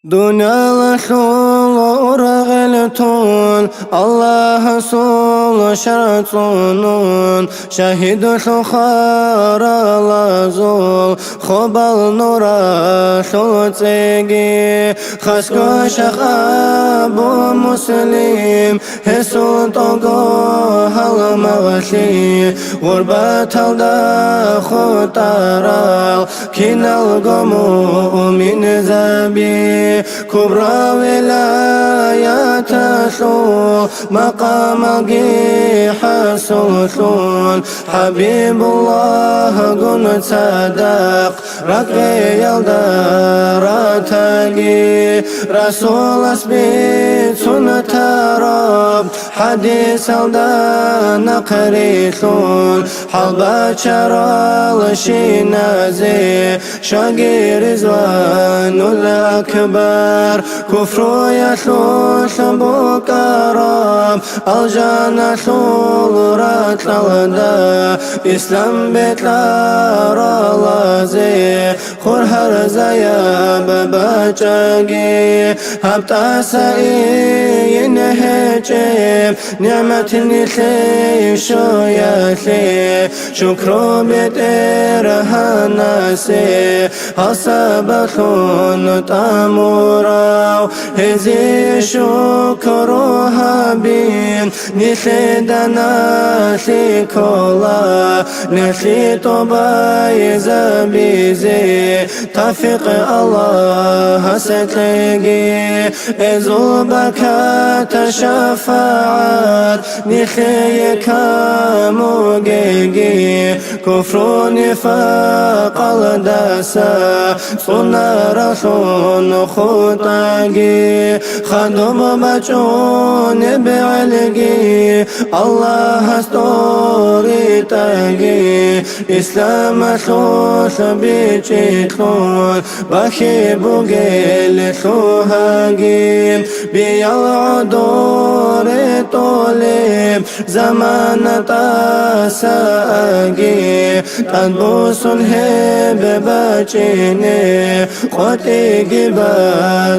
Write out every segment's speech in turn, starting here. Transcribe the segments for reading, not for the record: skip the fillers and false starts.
دنيا لحول ورغلتون الله سول شرطون شهيد شخار لازول خبال نورا شلتگي خسكو شخاب مسلم هسول طوغو هل مغشي غربت الدا خطارال كينال قمو من زبي كبرى ولايات شو مقام حسوشون حبيب الله قن صدق رقي يلدارتقي رسول اسبيت سنة رب حديث الدان قريشون حلبة شرال شينازي شاقي رزوان الأكبر كفر يشوش بكرام الجنة شولرات للدا إسلام بيتلار لازي خورهر زياب بچاقي هبتا سائي نهجب نعمة نخي شوياتي شكرو بتيرها ناسي حسابتون تاموراو هزي شكروها بين نخيدنا شكولا نخيطو بايزا بيزي تفق الله ستلقي إزو بكات شفاعات نخيك موجيجي كفر نفاق الدسا صنع رسول خطاقي خدم بچون بعلقي الله استوري تاقي إسلام شوش بيچيتون بخي بوغيل شوهاقي بيالعدور طولب زمان تاساقي تنبوس الهب بچيني قوتي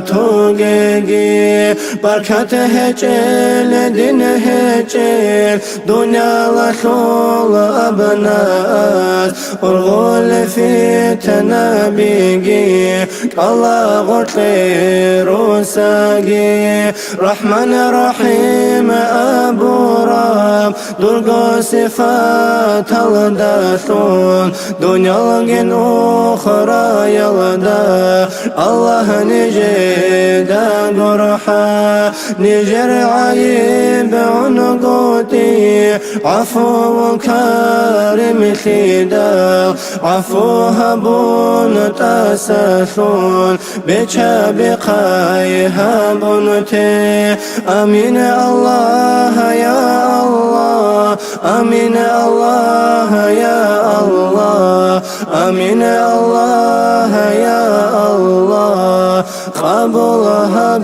قباتوغيقي بركات هجل دين هجل دنيا لشول أبنات ورغول في تنابيقي الله غطي روساقي رحمن رحيم أبو راب درقو صفات الداشون دنيا لغن أخرى يلدا الله نجيدا قرحا نجر عيب عنقوتي عفو كارم خيدا عفو هبون تاسشون بيشا بقاي هبونتي أمين الله يا الله أمين الله يا الله أمين الله يا الله قبلها